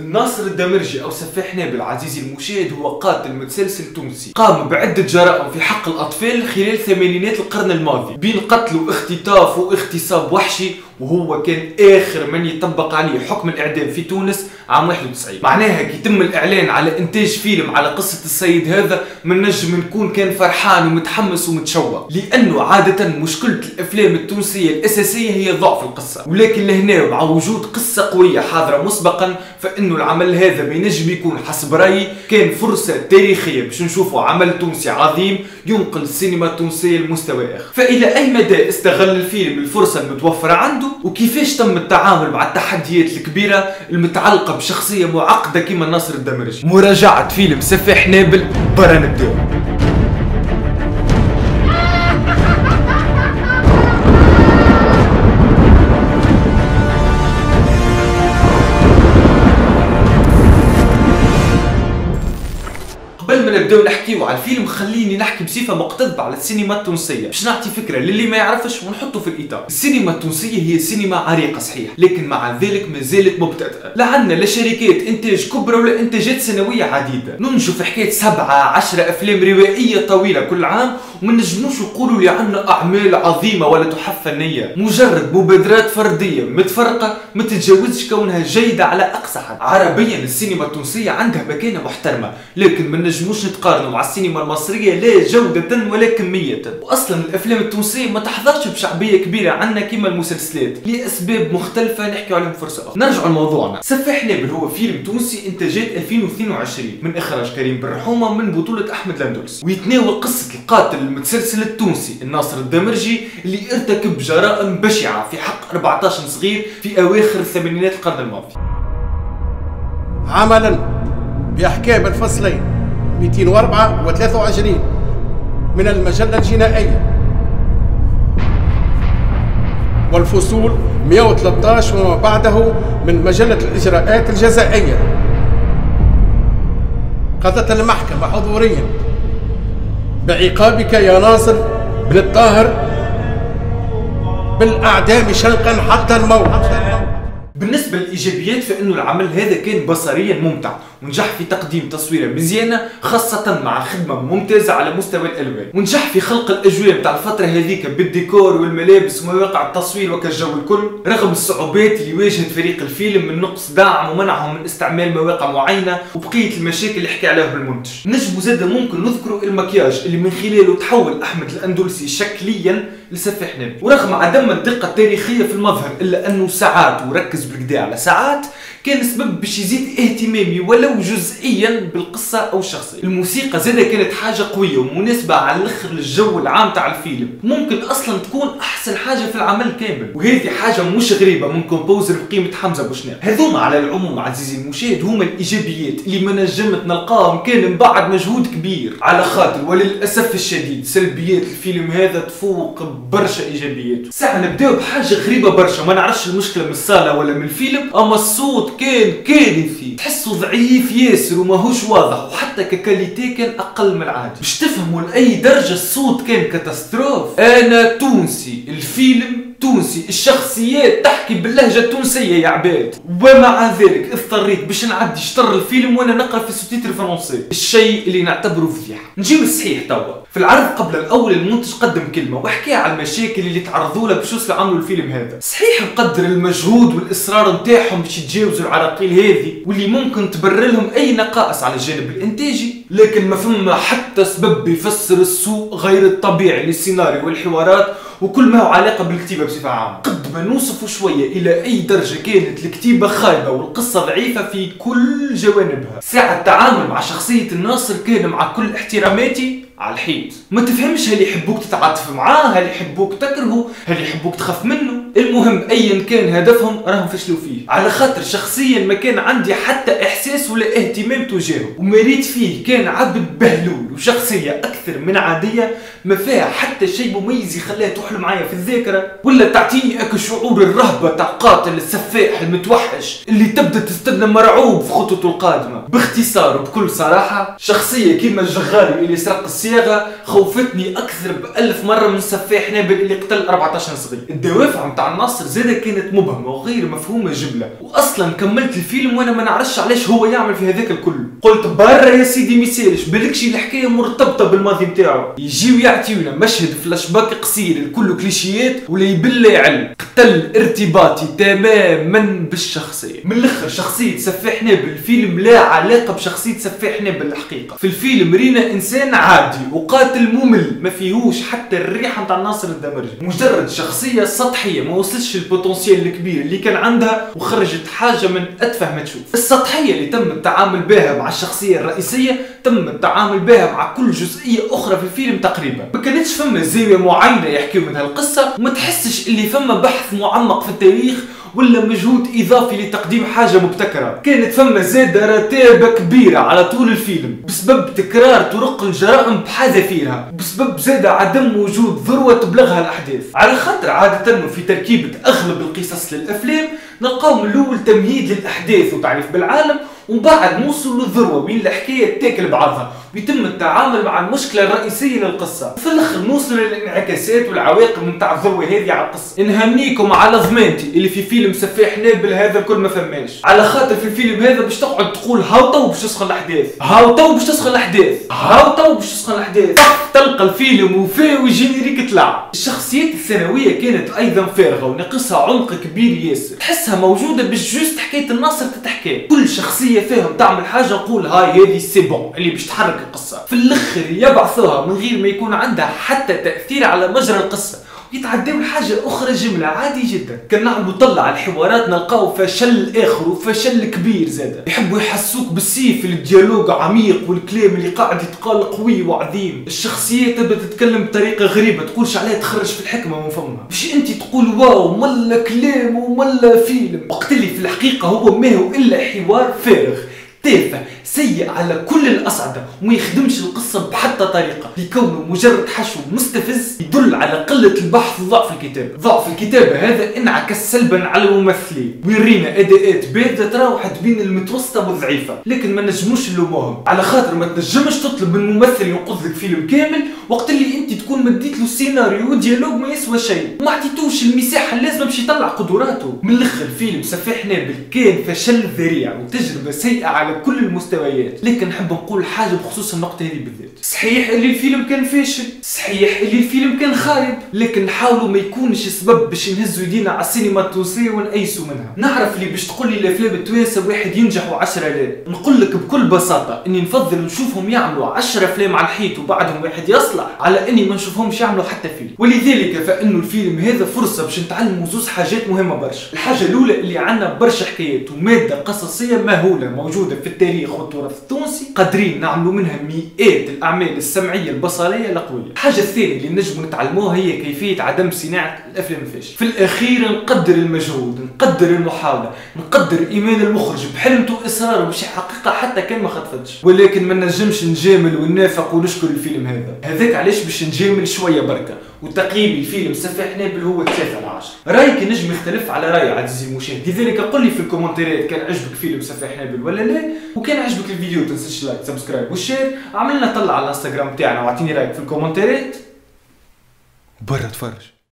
الناصر الدمرجي أو سفاح نابل عزيزي المشاهد هو قاتل متسلسل تونسي قام بعدة جرائم في حق الأطفال خلال ثمانينات القرن الماضي بين قتل واختطاف واغتصاب وحشي، وهو كان آخر من يطبق عليه حكم الإعدام في تونس عام 91. معناها كي يتم الإعلان على إنتاج فيلم على قصة السيد هذا من نجم نكون كان فرحان ومتحمس ومتشوق، لأنه عادة مشكلة الأفلام التونسية الأساسية هي ضعف القصة، ولكن لهنا مع وجود قصة قوية حاضرة مسبقا فإنه العمل هذا بينجم يكون حسب رأيي كان فرصة تاريخية باش نشوفوا عمل تونسي عظيم ينقل السينما التونسية لمستوى آخر. فإلى أي مدى استغل الفيلم الفرصة المتوفرة عنده، وكيفاش تم التعامل مع التحديات الكبيرة المتعلقة بشخصية معقدة كما الناصر الدمرجي. مراجعة فيلم سفاح نابل، برا نبداو. قبل ما نبداو نحكيو على الفيلم خليني نحكي بصفه مقتضبه على السينما التونسيه باش نعطي فكره للي ما يعرفش ونحطه في الاطار. السينما التونسيه هي سينما عريقه صحيح، لكن مع ذلك ما زالت مبتدئه، لا عندنا لا شركات انتاج كبرى ولا انتاجات سنويه عديده. ننجو في حكايه 7-10 افلام روائيه طويله كل عام وما نجموش نقولوا لي عندنا اعمال عظيمه ولا تحف فنيه، مجرد مبادرات فرديه متفرقه ما تتجاوزش كونها جيده على اقصى حد. عربيا السينما التونسيه عندها مكانه محترمه، لكن ما نجموش نتقارنوا مع السينما المصريه لا جوده ولا كميه. واصلا الافلام التونسيه ما تحظاش بشعبيه كبيره عندنا كما المسلسلات لاسباب مختلفه نحكي عليهم فرصه اخرى. نرجع لموضوعنا. سفاح نابل هو فيلم تونسي انتاجات 2022 من اخراج كريم بن رحومه من بطوله احمد الاندلس، ويتناول قصه القاتل المتسلسل التونسي الناصر الدمرجي اللي ارتكب جرائم بشعه في حق 14 صغير في اواخر الثمانينات القرن الماضي. عملا باحكام الفصلين 204 و 23 من المجله الجنائيه والفصول 113 وما بعده من مجله الاجراءات الجزائيه، قضت المحكمه حضوريا بعقابك يا ناصر بن الطاهر بالاعدام شنقا حتى الموت. بالنسبة للإيجابيات فإنه العمل هذا كان بصريا ممتع ونجح في تقديم تصويرة مزيانة خاصة مع خدمة ممتازة على مستوى الألوان، ونجح في خلق الأجواء بتاع الفترة هذيك بالديكور والملابس ومواقع التصوير وكالجو الكل، رغم الصعوبات اللي واجهت فريق الفيلم من نقص دعم ومنعهم من استعمال مواقع معينة وبقية المشاكل اللي حكى عليها المنتج. نجمو زاده ممكن نذكروا المكياج اللي من خلاله تحول أحمد الأندلسي شكليا لسفاح نابل، ورغم عدم الدقة التاريخية في المظهر إلا أنه ساعات وركز بالكدا على ساعات كان سبب باش يزيد اهتمامي ولو جزئيا بالقصه او الشخصيه. الموسيقى زاده كانت حاجه قويه ومناسبه على الاخر للجو العام تاع الفيلم، ممكن اصلا تكون احسن حاجه في العمل كامل، وهذه حاجه مش غريبه من كومبوزر بقيمه حمزه بوشناق. هذوما على العموم عزيزي المشاهد هما الايجابيات اللي ما نجمت نلقاهم كان من بعد مجهود كبير، على خاطر وللاسف الشديد سلبيات الفيلم هذا تفوق برشا ايجابياته. ساعه نبداو بحاجه غريبه برشا، ما نعرفش المشكله من الصاله ولا من الفيلم، اما الصوت كان كارثي، تحسه ضعيف ياسر وماهوش واضح، وحتى ككاليتي كان اقل من العادي. باش تفهموا لاي درجه الصوت كان كاتاستروف. انا تونسي، الفيلم تونسي، الشخصيات تحكي باللهجه التونسيه يا عباد، ومع ذلك اضطريت باش نعدي شطر الفيلم وانا نقرا في السوتيتر فرنسي، الشيء اللي نعتبره فضيحه. نجيب الصحيح توا. في العرض قبل الاول المنتج قدم كلمه وحكى على المشاكل اللي تعرضوا لها باش يوصلوا عملوا الفيلم هذا. صحيح نقدر المجهود والاصرار نتاعهم باش يتجاوزوا العراقيل هذه واللي ممكن تبرر لهم اي نقائص على الجانب الانتاجي، لكن ما فما حتى سبب يفسر السوء غير الطبيعي للسيناريو والحوارات وكل ما هو علاقه بالكتيبه بصفه عامه. قد ما نوصفوا شويه الى اي درجه كانت الكتيبه خايبه والقصه ضعيفه في كل جوانبها. ساعه التعامل مع شخصيه الناصر كان مع كل احتراماتي على الحيط، ما تفهمش هل يحبوك تتعاطف معاه، هل يحبوك تكرهه، هل يحبوك تخاف منه. المهم ايا كان هدفهم راهم فشلوا فيه، على خاطر شخصيا ما كان عندي حتى احساس ولا اهتمام تجاهه، ومريت فيه كان عبد بهلول وشخصيه اكثر من عاديه ما فيها حتى شيء مميز يخليها تكحل معايا في الذاكرة، ولا تعطيني اك شعور الرهبة تاع قاتل السفاح المتوحش اللي تبدا تستنى مرعوب في خطوته القادمة. باختصار وبكل صراحة، شخصية كيما الجغاري اللي سرق الصياغة خوفتني اكثر ب1000 مرة من سفاح نابل اللي قتل 14 صغير. الدوافع متاع الناصر زاده كانت مبهمة وغير مفهومة جبلة، واصلا كملت الفيلم وانا ما نعرفش علاش هو يعمل في هذاك الكل. قلت برا يا سيدي ميسالش بالكشي الحكاية مرتبطة بالماضي متاعو، يجيو يعطيونا مشهد فلاش باك قصير الكل كليشيات ولا يبل يعل، قتل ارتباطي تماما بالشخصية. من الاخر شخصية سفاح نابل الفيلم لا علاقة بشخصية سفاح نابل الحقيقة. في الفيلم رينا انسان عادي وقاتل ممل ما فيهوش حتى الريحة متاع الناصر الدمرجي، مجرد شخصية سطحية ما وصلش البوتنسيال الكبير اللي كان عندها وخرجت حاجة من اتفه ما تشوف. السطحية اللي تم التعامل بها مع الشخصية الرئيسية تم التعامل بها مع كل جزئية اخرى في الفيلم تقريبا. ما كانتش فما زاوية معينة يحكيو منها القصة، وما تحسش اللي فما بحث معمق في التاريخ ولا مجهود اضافي لتقديم حاجه مبتكره. كانت فما زاده رتابه كبيره على طول الفيلم بسبب تكرار طرق الجرائم بحذافيرها، بسبب زاده عدم وجود ذروه تبلغها الاحداث. على خاطر عاده في تركيبه اغلب القصص للافلام نلقاو من الاول تمهيد للاحداث وتعريف بالعالم، ومن بعد نوصل للذروه وين الحكايه تاكل بعضها ويتم التعامل مع المشكله الرئيسيه للقصه، وفي الاخر نوصل للانعكاسات والعواقب نتاع الذروه هذه على القصه. نهنيكم على ضمانتي اللي في فيلم سفاح نابل هذا الكل ما فماش، على خاطر في الفيلم هذا باش تقعد تقول هاو تو باش تسخن الاحداث، هاو تو باش تسخن الاحداث، هاو تو باش تسخن الاحداث، تلقى الفيلم وفاه وجينيريك طلع. الشخصيات الثانويه كانت ايضا فارغه وناقصها عمق كبير ياسر، تحسها موجوده باش جوست حكايه الناصر تتحكى، كل شخصيه فاهم تعمل حاجه نقول هاي هذه سي بون اللي باش تحرك القصه، في الاخر يبعثوها من غير ما يكون عندها حتى تاثير على مجرى القصه، يتعداو لحاجه اخرى جمله عادي جدا. كان نعملوا طلع على الحوارات نلقاو فشل اخر وفشل كبير زاده، يحبوا يحسوك بالسيف الديالوج عميق والكلام اللي قاعد يتقال قوي وعظيم، الشخصيات تبدا تتكلم بطريقه غريبه تقولش عليها تخرج في الحكمه من فمها، باش انت تقول واو ملا كلام وملا فيلم، وقت اللي في الحقيقه هو ما هو الا حوار فارغ تافه سيء على كل الأصعدة وما يخدمش القصة بحتى طريقة، لكونه مجرد حشو مستفز يدل على قلة البحث وضعف الكتابة. ضعف الكتابة هذا انعكس سلبا على الممثلين، ويرينا أداءات باردة تراوحت بين المتوسطة والضعيفة، لكن ما نجموش نلوموهم على خاطر ما تنجمش تطلب من ممثل ينقذ لك فيلم كامل وقت اللي انت تكون مديت له سيناريو وديالوج ما يسوى شيء وما عطيتوش المساحة اللازمة باش يطلع قدراته. من الاخر فيلم سفاح نابل كان فشل ذريع وتجربة سيئة على كل المستويات، لكن نحب نقول حاجه بخصوص النقطه هذه بالذات. صحيح اللي الفيلم كان فاشل، صحيح اللي الفيلم كان خايب، لكن نحاولوا ما يكونش سبب باش نهزوا يدينا على السينما التونسيه ونقيسوا منها. نعرف اللي باش تقول لي الافلام التوانسه واحد ينجح و10 لا، نقول لك بكل بساطه اني نفضل نشوفهم يعملوا 10 افلام على الحيط وبعدهم واحد يصلح على اني ما نشوفهمش يعملوا حتى فيلم. ولذلك فانه الفيلم هذا فرصه باش نتعلموا زوز حاجات مهمه برشا. الحاجه الاولى اللي عندنا برشا حكايات وماده قصصيه مهوله موجوده في التاريخ والتراث التونسي قادرين نعملوا منها مئات الاعمال السمعيه البصريه القويه. الحاجه الثانيه اللي نجم نتعلموها هي كيفيه عدم صناعه الافلام الفاشله. في الاخير نقدر المجهود، نقدر المحاوله، نقدر ايمان المخرج بحلمته واصراره باش يحققها حتى كان ما خطفتش، ولكن ما نجمش نجامل وننافق ونشكر الفيلم هذاك علاش باش نجامل شويه بركه. وتقييم الفيلم سفاح نابل هو 3 على 10. رايك نجم يختلف على راي عزيزي المشاهد، لذلك قل لي في الكومنتات كان عجبك فيلم سفاح نابل ولا لا، وكان عجبك الفيديو تنساش لايك سبسكرايب والشير، عملنا طلع على الانستغرام تاعنا واعطيني رايك في الكومنتات. برا تفرج.